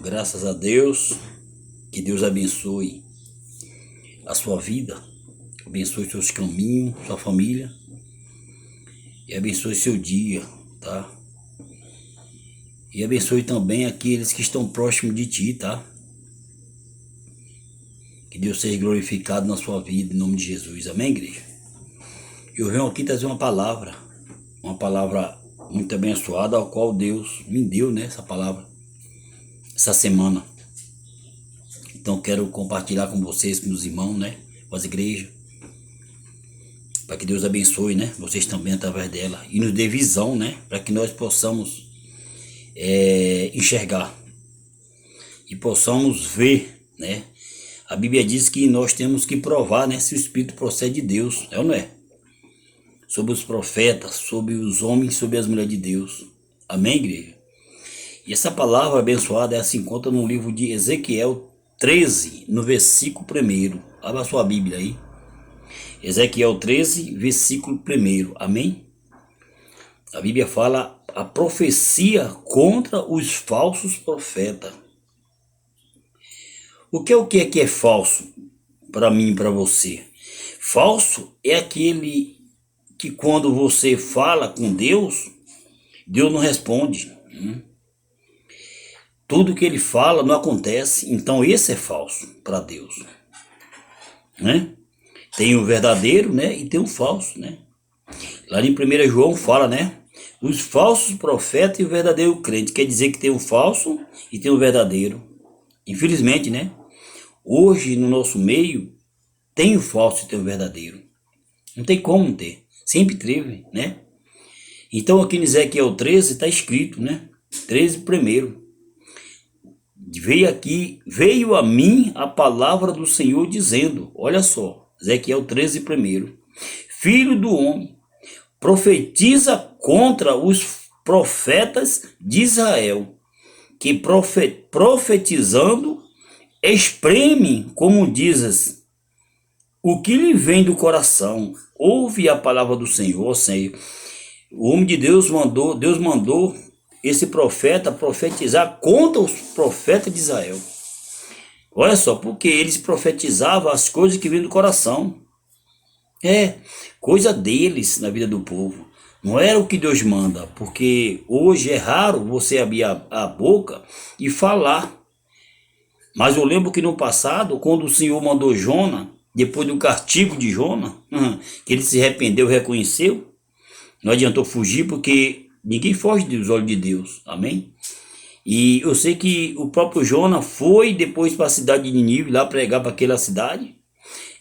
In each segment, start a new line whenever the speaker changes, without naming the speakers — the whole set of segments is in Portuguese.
Graças a Deus, que Deus abençoe a sua vida, abençoe seus caminhos, sua família e abençoe seu dia, tá? E abençoe também aqueles que estão próximos de ti, tá? Que Deus seja glorificado na sua vida, em nome de Jesus, amém, igreja? Eu venho aqui trazer uma palavra muito abençoada, ao qual Deus me deu, né, essa palavra, essa semana. Então quero compartilhar com vocês, com os irmãos, né, com as igrejas, para que Deus abençoe, né, vocês também através dela, e nos dê visão, né, para que nós possamos enxergar e possamos ver, né. A Bíblia diz que nós temos que provar, né, se o Espírito procede de Deus, é ou não é? Sobre os profetas, sobre os homens, sobre as mulheres de Deus. Amém, igreja? E essa palavra abençoada, ela se encontra no livro de Ezequiel 13, no versículo 1. Abra a sua Bíblia aí. Ezequiel 13, versículo 1. Amém? A Bíblia fala a profecia contra os falsos profetas. O que é falso para mim e para você? Falso é aquele que quando você fala com Deus, Deus não responde. Tudo que ele fala não acontece, então esse é falso para Deus, né? Tem o verdadeiro, né, e tem o falso, né? Lá em 1 João fala, né, os falsos profetas e o verdadeiro crente, quer dizer que tem o falso e tem o verdadeiro. Infelizmente, né, hoje no nosso meio tem o falso e tem o verdadeiro. Não tem como não ter, sempre teve, né? Então aqui em Ezequiel 13 está escrito, né, 13 primeiro. Veio a mim a palavra do Senhor dizendo, olha só, Ezequiel 13 primeiro, filho do homem, profetiza contra os profetas de Israel, que profetizando espreme, como dizes, o que lhe vem do coração. Ouve a palavra do Senhor, ou seja, o homem de Deus mandou esse profeta profetizar contra os profetas de Israel. Olha só, porque eles profetizavam as coisas que vinham do coração. Coisa deles na vida do povo. Não era o que Deus manda, porque hoje é raro você abrir a boca e falar. Mas eu lembro que no passado, quando o Senhor mandou Jona, depois do castigo de Jona, que ele se arrependeu, reconheceu, não adiantou fugir, porque ninguém foge dos olhos de Deus, amém? E eu sei que o próprio Jona foi depois para a cidade de Nínive, lá pregar para aquela cidade,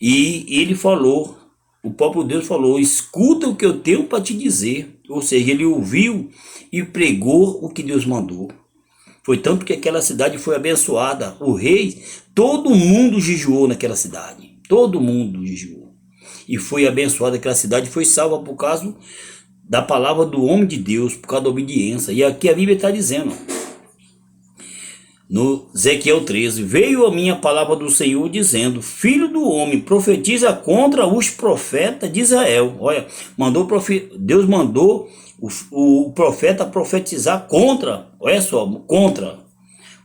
e ele falou, o próprio Deus falou, escuta o que eu tenho para te dizer. Ou seja, ele ouviu e pregou o que Deus mandou. Foi tanto que aquela cidade foi abençoada, o rei, todo mundo jejuou naquela cidade, todo mundo jejuou, e foi abençoada aquela cidade, foi salva por causa da palavra do homem de Deus, por causa da obediência. E aqui a Bíblia está dizendo, no Ezequiel 13, veio a minha palavra do Senhor dizendo, filho do homem, profetiza contra os profetas de Israel. Olha, Deus mandou o profeta profetizar contra, olha só, contra.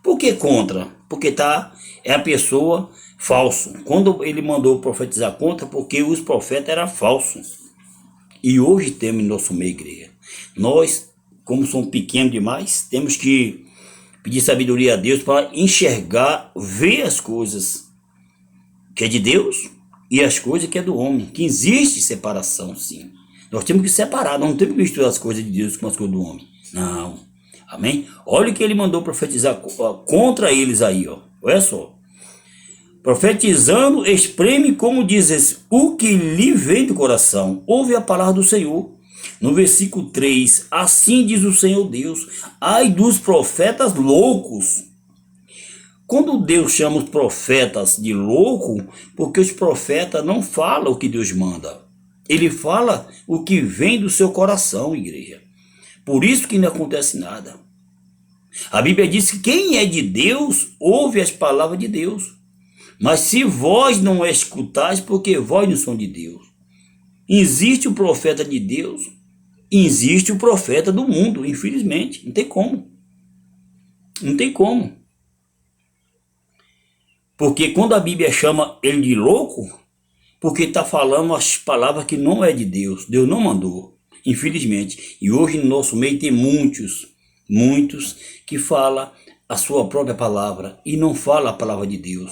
Por que contra? Porque é a pessoa falso. Quando ele mandou profetizar contra, porque os profetas eram falsos. E hoje temos em nosso meio, igreja, nós, como somos pequenos demais, temos que pedir sabedoria a Deus para enxergar, ver as coisas que é de Deus e as coisas que é do homem, que existe separação, sim. Nós temos que separar, não temos que misturar as coisas de Deus com as coisas do homem, não, amém? Olha o que ele mandou profetizar contra eles aí, ó. Olha só, profetizando, espreme, como dizes, o que lhe vem do coração. Ouve a palavra do Senhor. No versículo 3, assim diz o Senhor Deus, ai dos profetas loucos. Quando Deus chama os profetas de louco, porque os profetas não falam o que Deus manda. Ele fala o que vem do seu coração, igreja. Por isso que não acontece nada. A Bíblia diz que quem é de Deus, ouve as palavras de Deus. Mas se vós não escutais, porque vós não são de Deus. Existe o profeta de Deus, existe o profeta do mundo, infelizmente. Não tem como. Não tem como. Porque quando a Bíblia chama ele de louco, porque está falando as palavras que não é de Deus. Deus não mandou, infelizmente. E hoje no nosso meio tem muitos que falam a sua própria palavra e não fala a palavra de Deus.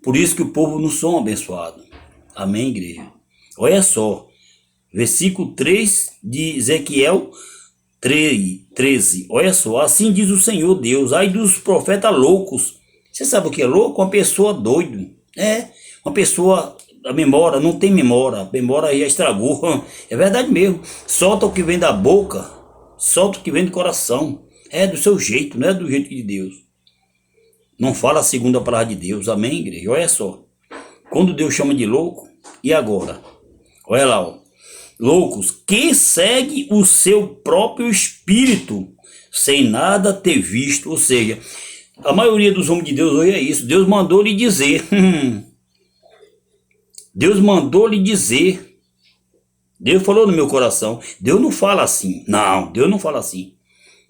Por isso que o povo não são abençoados. Amém, igreja? Olha só, versículo 3 de Ezequiel 13. Olha só, assim diz o Senhor Deus, ai dos profetas loucos. Você sabe o que é louco? Uma pessoa doida. Uma pessoa, a memória, não tem memória. A memória já estragou. É verdade mesmo. Solta o que vem da boca, solta o que vem do coração. É do seu jeito, não é do jeito de Deus. Não fala segundo a palavra de Deus. Amém, igreja? Olha só. Quando Deus chama de louco, e agora? Olha lá, ó. Loucos, que segue o seu próprio espírito, sem nada ter visto. Ou seja, a maioria dos homens de Deus hoje é isso. Deus mandou lhe dizer. Deus mandou lhe dizer. Deus falou no meu coração. Deus não fala assim. Não, Deus não fala assim.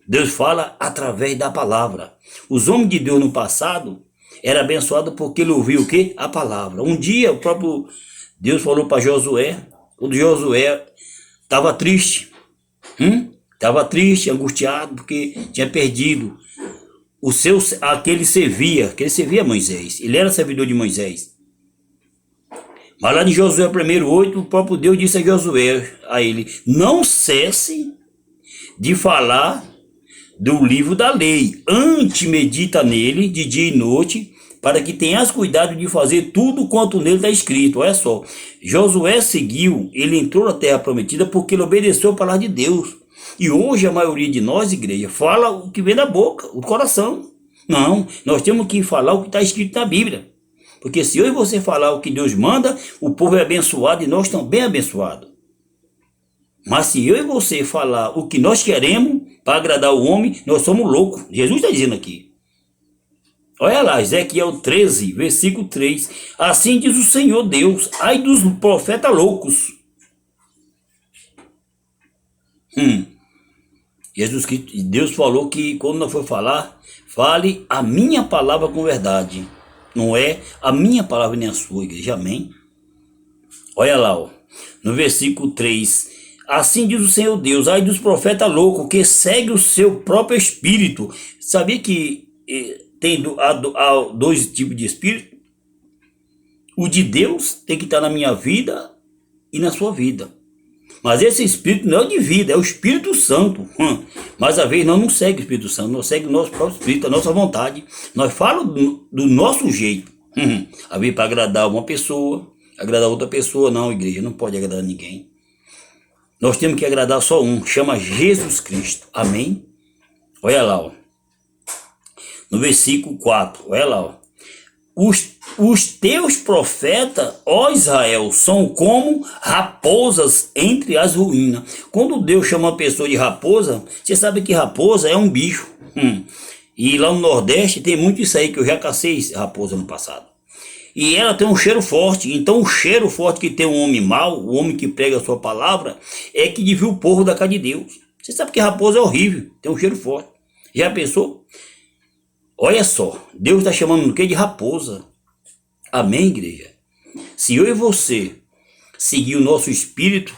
Deus fala através da palavra. Os homens de Deus no passado eram abençoados porque ele ouviu o quê? A palavra. Um dia o próprio Deus falou para Josué, quando Josué estava triste. Estava triste, angustiado, porque tinha perdido aquele servia Moisés. Ele era servidor de Moisés. Mas lá em Josué 1:8, o próprio Deus disse a Josué, a ele, não cesse de falar do livro da lei, antes medita nele de dia e noite, para que tenhas cuidado de fazer tudo quanto nele está escrito. Olha só, Josué seguiu, ele entrou na terra prometida porque ele obedeceu a palavra de Deus. E hoje a maioria de nós, igreja, fala o que vem da boca, o coração. Não, nós temos que falar o que está escrito na Bíblia. Porque se eu e você falar o que Deus manda, o povo é abençoado e nós também abençoados. Mas se eu e você falar o que nós queremos para agradar o homem, nós somos loucos. Jesus está dizendo aqui. Olha lá, Ezequiel 13, versículo 3. Assim diz o Senhor Deus, ai dos profetas loucos. Deus falou que quando nós for falar, fale a minha palavra com verdade. Não é a minha palavra nem a sua, igreja. Amém? Olha lá, ó, no versículo 3. Assim diz o Senhor Deus, ai dos profetas loucos, que segue o seu próprio espírito. Sabia que tem dois tipos de espírito? O de Deus tem que estar na minha vida e na sua vida. Mas esse espírito não é o de vida, é o Espírito Santo. Mas às vezes nós não seguimos o Espírito Santo, nós seguimos o nosso próprio espírito, a nossa vontade. Nós falamos do nosso jeito. Às vezes para agradar uma pessoa, agradar outra pessoa. Não, igreja, não pode agradar ninguém. Nós temos que agradar só um, chama Jesus Cristo. Amém? Olha lá, ó. No versículo 4, olha lá, ó. Os teus profetas, ó Israel, são como raposas entre as ruínas. Quando Deus chama uma pessoa de raposa, você sabe que raposa é um bicho. E lá no Nordeste tem muito isso aí, que eu já cacei raposa no passado. E ela tem um cheiro forte. Então o cheiro forte que tem um homem mau, o homem que prega a sua palavra, é que desvia o povo da casa de Deus. Você sabe que raposa é horrível, tem um cheiro forte. Já pensou? Olha só, Deus está chamando o que? De raposa. Amém, igreja? Se eu e você seguir o nosso espírito,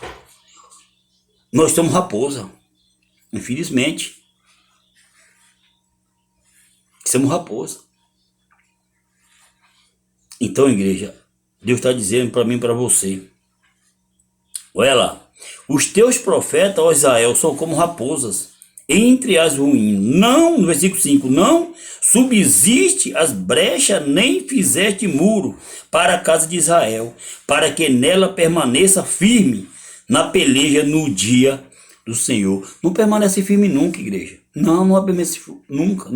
nós somos raposa. Infelizmente. Somos raposa. Então, igreja, Deus está dizendo para mim e para você. Olha lá. Os teus profetas, ó Israel, são como raposas entre as ruínas. Não, no versículo 5, não subsiste as brechas, nem fizeste muro para a casa de Israel, para que nela permaneça firme na peleja no dia do Senhor. Não permanece firme nunca, igreja. Não permanece nunca.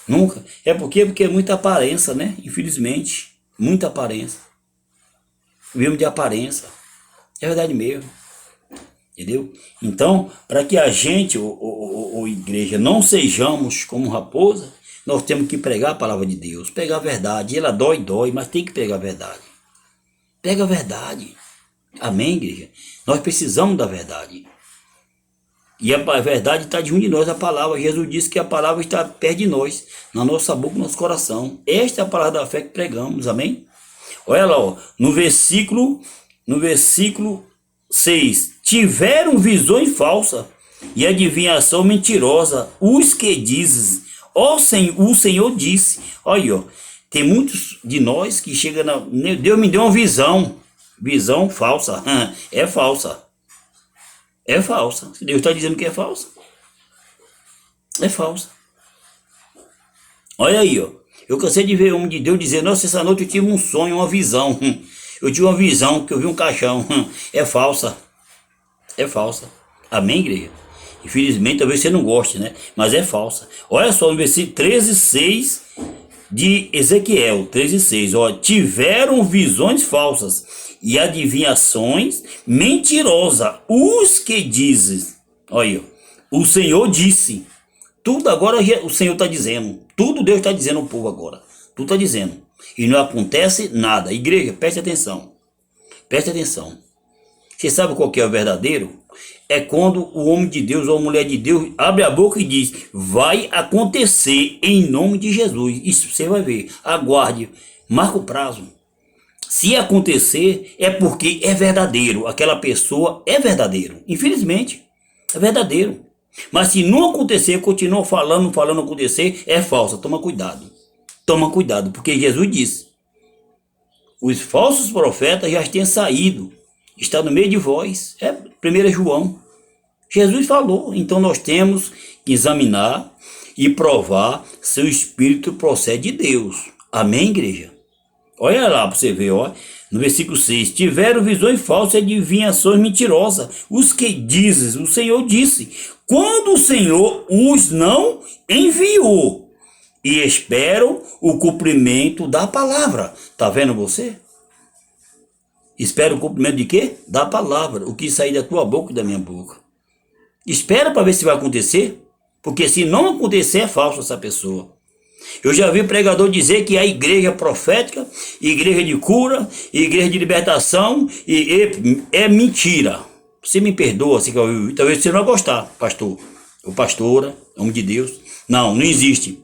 Nunca. Porque é muita aparência, né? Infelizmente. Muita aparência. Vivemos de aparência. É verdade mesmo. Entendeu? Então, para que a gente, ou igreja, não sejamos como raposa, nós temos que pregar a palavra de Deus. Pegar a verdade. Ela dói, mas tem que pegar a verdade. Pega a verdade. Amém, igreja? Nós precisamos da verdade. E a verdade está diante de nós, a palavra. Jesus disse que a palavra está perto de nós, na nossa boca, no nosso coração. Esta é a palavra da fé que pregamos, amém? Olha lá, ó, no versículo 6. Tiveram visões falsas e adivinhação mentirosa, os que dizem, ó o Senhor disse. Olha aí, ó, tem muitos de nós que chegam Deus me deu uma visão falsa, é falsa. É falsa. Se Deus está dizendo que é falsa, é falsa. Olha aí, ó. Eu cansei de ver um de Deus dizendo, nossa, essa noite eu tive um sonho, uma visão. Eu tive uma visão que eu vi um caixão. É falsa. É falsa. Amém, igreja? Infelizmente, talvez você não goste, né? Mas é falsa. Olha só, no versículo 13:6 de Ezequiel, 13:6. Ó, tiveram visões falsas e adivinhações mentirosas, os que dizem, olha aí, ó, o Senhor disse. Tudo agora o Senhor está dizendo. Tudo Deus está dizendo ao povo agora. Tudo está dizendo. E não acontece nada. Igreja, preste atenção. Preste atenção. Você sabe qual que é o verdadeiro? É quando o homem de Deus ou a mulher de Deus abre a boca e diz, vai acontecer em nome de Jesus. Isso você vai ver. Aguarde. Marca o prazo. Se acontecer, é porque é verdadeiro. Aquela pessoa é verdadeiro. Infelizmente, é verdadeiro. Mas se não acontecer, continua falando acontecer, é falsa. Toma cuidado. Toma cuidado, porque Jesus disse, os falsos profetas já têm saído. Está no meio de vós. É 1 João. Jesus falou. Então nós temos que examinar e provar se o Espírito procede de Deus. Amém, igreja? Olha lá para você ver, ó. No versículo 6. Tiveram visões falsas e adivinhações mentirosas. Os que dizem, o Senhor disse. Quando o Senhor os não enviou. E esperam o cumprimento da palavra. Tá vendo você? Espera o cumprimento de quê? Da palavra. O que sair da tua boca e da minha boca. Espera para ver se vai acontecer. Porque se não acontecer, é falso essa pessoa. Eu já vi pregador dizer que a igreja profética, igreja de cura, igreja de libertação, é mentira. Você me perdoa, se talvez você não vai gostar, pastor. Ou pastora, homem de Deus. Não existe.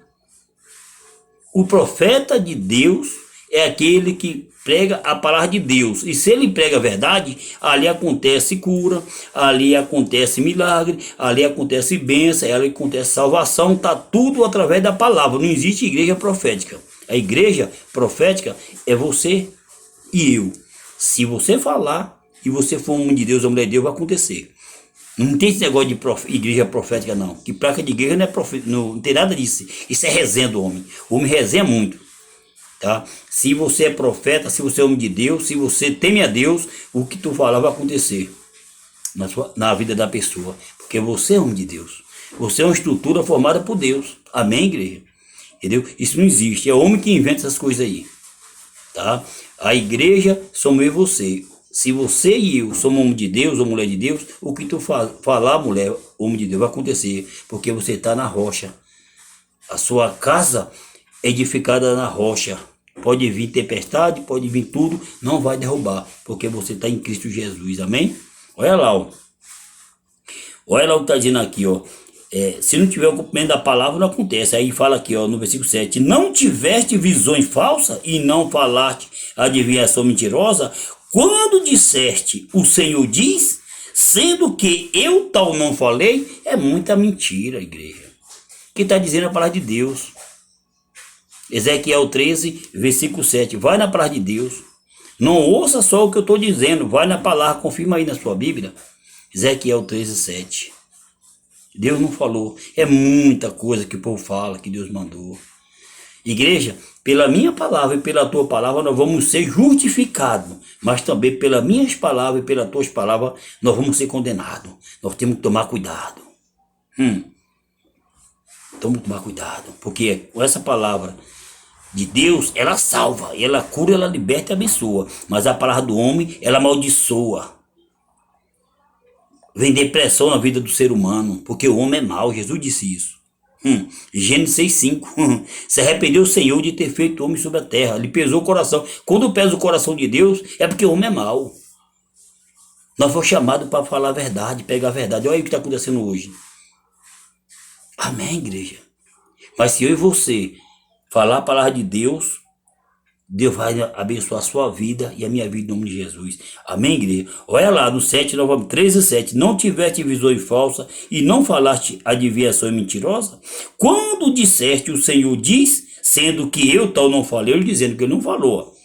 O profeta de Deus é aquele que prega a palavra de Deus. E se ele prega a verdade, ali acontece cura, ali acontece milagre, ali acontece bênção, ali acontece salvação. Está tudo através da palavra. Não existe igreja profética. A igreja profética é você e eu. Se você falar e você for um homem de Deus, uma mulher de Deus, vai acontecer. Não tem esse negócio de igreja profética, não. Que placa de igreja não é profeta, não tem nada disso. Isso é resenha do homem. O homem resenha muito. Tá? Se você é profeta, se você é homem de Deus, se você teme a Deus, o que tu falar vai acontecer na vida da pessoa. Porque você é homem de Deus. Você é uma estrutura formada por Deus. Amém, igreja? Entendeu? Isso não existe. É o homem que inventa essas coisas aí. Tá? A igreja somos eu e você. Se você e eu somos homem de Deus ou mulher de Deus, o que tu falar, mulher, homem de Deus, vai acontecer. Porque você está na rocha. A sua casa é edificada na rocha. Pode vir tempestade, pode vir tudo, não vai derrubar. Porque você está em Cristo Jesus. Amém? Olha lá, ó. Olha lá o que está dizendo aqui, ó. Se não tiver o cumprimento da palavra, não acontece. Aí fala aqui, ó, no versículo 7. Não tiveste visões falsas e não falaste adivinhação mentirosa, quando disseste, o Senhor diz, sendo que eu tal não falei, é muita mentira, igreja. Que está dizendo a palavra de Deus. Ezequiel 13, versículo 7. Vai na palavra de Deus. Não ouça só o que eu estou dizendo. Vai na palavra, confirma aí na sua Bíblia. Ezequiel 13, 7. Deus não falou. É muita coisa que o povo fala, que Deus mandou. Igreja, pela minha palavra e pela tua palavra nós vamos ser justificados. Mas também pelas minhas palavras e pelas tuas palavras nós vamos ser condenados. Nós temos que tomar cuidado. Temos que tomar cuidado. Porque com essa palavra de Deus, ela salva, ela cura, ela liberta e abençoa. Mas a palavra do homem, ela amaldiçoa. Vem depressão na vida do ser humano, porque o homem é mau. Jesus disse isso. Gênesis 6:5. Se arrependeu o Senhor de ter feito o homem sobre a terra. Ele pesou o coração. Quando pesa o coração de Deus, é porque o homem é mau. Nós fomos chamados para falar a verdade, pegar a verdade. Olha o que está acontecendo hoje. Amém, igreja? Mas se eu e você falar a palavra de Deus, Deus vai abençoar a sua vida e a minha vida em nome de Jesus. Amém, igreja? Olha lá, no 7, 13 e 7. Não tiveste visões falsas e não falaste adivinhação mentirosa? Quando disseste, o Senhor diz, sendo que eu tal não falei, ele dizendo que ele não falou.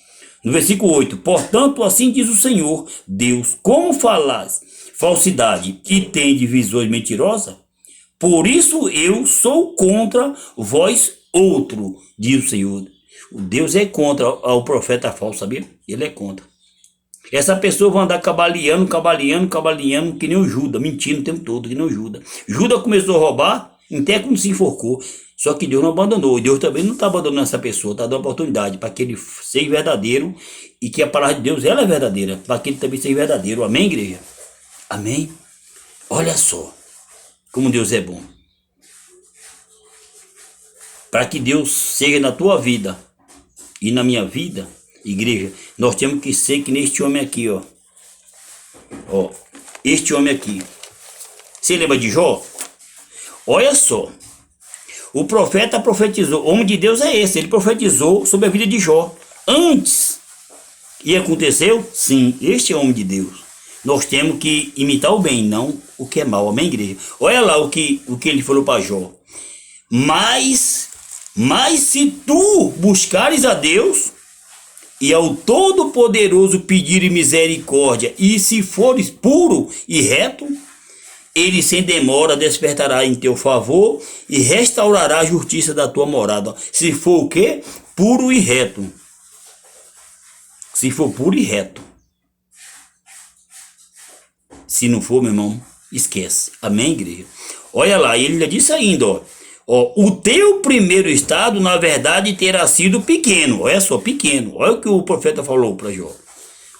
No versículo 8, portanto, assim diz o Senhor, Deus, como falais falsidade e tendes visões mentirosas? Por isso eu sou contra vós outro, diz o Senhor. O Deus é contra o profeta falso, sabia? Ele é contra. Essa pessoa vai andar cabaleando, que nem o Judas, mentindo o tempo todo, que nem o Judas. Judas começou a roubar, até quando se enforcou. Só que Deus não abandonou. E Deus também não está abandonando essa pessoa, está dando oportunidade para que ele seja verdadeiro e que a palavra de Deus ela é verdadeira, para que ele também seja verdadeiro. Amém, igreja? Amém? Olha só como Deus é bom. Para que Deus seja na tua vida e na minha vida, igreja, nós temos que ser que neste homem aqui, ó. Ó, este homem aqui. Você lembra de Jó? Olha só. O profeta profetizou. O homem de Deus é esse. Ele profetizou sobre a vida de Jó. Antes. E aconteceu? Sim, este é o homem de Deus. Nós temos que imitar o bem, não o que é mal. Amém, igreja? Olha lá o que ele falou para Jó. Mas se tu buscares a Deus e ao Todo-Poderoso pedir misericórdia, e se fores puro e reto, ele sem demora despertará em teu favor e restaurará a justiça da tua morada. Se for o quê? Puro e reto. Se for puro e reto. Se não for, meu irmão, esquece. Amém, igreja? Olha lá, ele já disse ainda, ó. O teu primeiro estado, na verdade, terá sido pequeno. Olha só, pequeno. Olha o que o profeta falou para Jó.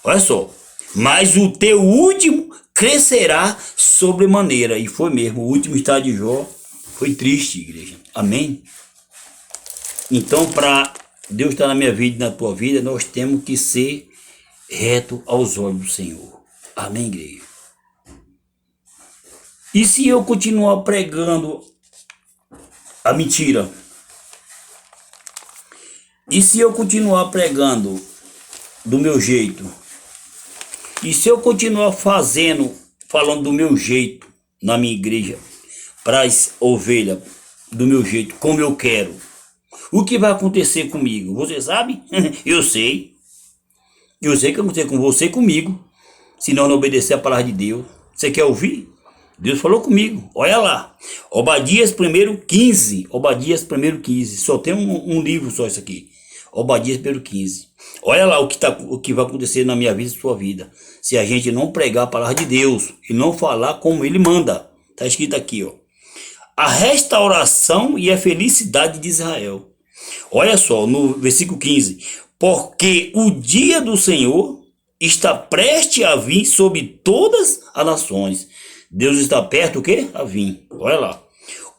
Olha só. Mas o teu último crescerá sobremaneira. E foi mesmo. O último estado de Jó foi triste, igreja. Amém? Então, para Deus estar na minha vida e na tua vida, nós temos que ser reto aos olhos do Senhor. Amém, igreja? E se eu continuar pregando a mentira? E se eu continuar pregando do meu jeito? E se eu continuar falando do meu jeito na minha igreja, para as ovelhas, do meu jeito, como eu quero? O que vai acontecer comigo? Você sabe? Eu sei. Eu sei que vai acontecer com você e comigo, se nós não obedecer a palavra de Deus. Você quer ouvir? Deus falou comigo, olha lá, Obadias 1:15, Obadias 1:15, só tem um livro só isso aqui, Obadias 1:15, olha lá o que vai acontecer na minha vida e na sua vida, se a gente não pregar a palavra de Deus e não falar como ele manda, está escrito aqui, ó, a restauração e a felicidade de Israel. Olha só, no versículo 15, porque o dia do Senhor está prestes a vir sobre todas as nações. Deus está perto, o quê? A vir. Olha lá.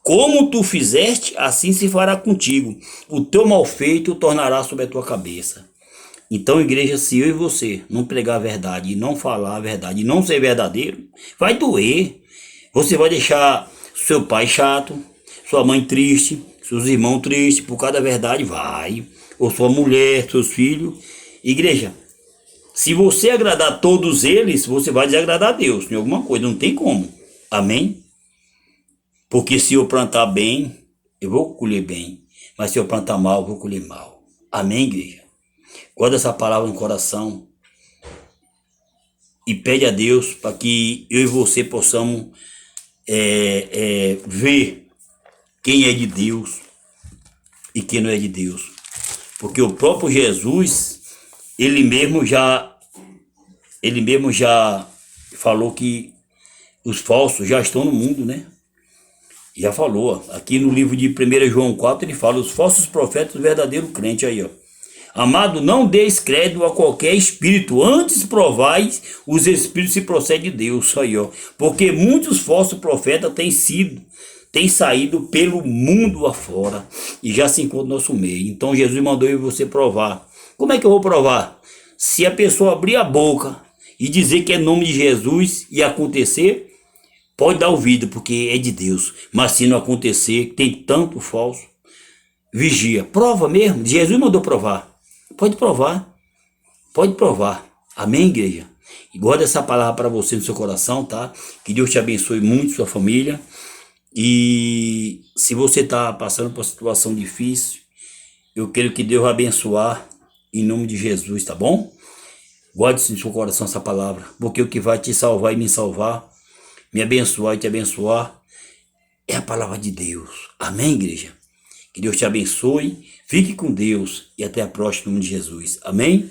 Como tu fizeste, assim se fará contigo. O teu mal feito tornará sobre a tua cabeça. Então, igreja, se eu e você não pregar a verdade, e não falar a verdade, e não ser verdadeiro, vai doer. Você vai deixar seu pai chato, sua mãe triste, seus irmãos tristes, por causa da verdade, vai. Ou sua mulher, seus filhos. Igreja, se você agradar todos eles, você vai desagradar a Deus em alguma coisa, não tem como. Amém? Porque se eu plantar bem, eu vou colher bem. Mas se eu plantar mal, eu vou colher mal. Amém, igreja? Guarda essa palavra no coração e pede a Deus para que eu e você possamos ver quem é de Deus e quem não é de Deus. Porque o próprio Jesus, ele mesmo já falou que os falsos já estão no mundo, né? Já falou, ó. Aqui no livro de 1 João 4, ele fala, os falsos profetas, o verdadeiro crente, aí, ó. Amado, não deis crédito a qualquer espírito, antes provais os espíritos se procede de Deus, aí, ó. Porque muitos falsos profetas têm saído pelo mundo afora e já se encontram no nosso meio. Então Jesus mandou eu e você provar. Como é que eu vou provar? Se a pessoa abrir a boca e dizer que é nome de Jesus e acontecer, pode dar ouvido, porque é de Deus. Mas se não acontecer, tem tanto falso, vigia. Prova mesmo, Jesus mandou provar. Pode provar, pode provar. Amém, igreja? E guarda essa palavra para você no seu coração, tá? Que Deus te abençoe muito, sua família. E se você está passando por uma situação difícil, eu quero que Deus abençoar em nome de Jesus, tá bom? Guarde-se no seu coração essa palavra, porque o que vai te salvar e me salvar, me abençoar e te abençoar, é a palavra de Deus. Amém, igreja? Que Deus te abençoe, fique com Deus e até a próxima em nome de Jesus. Amém?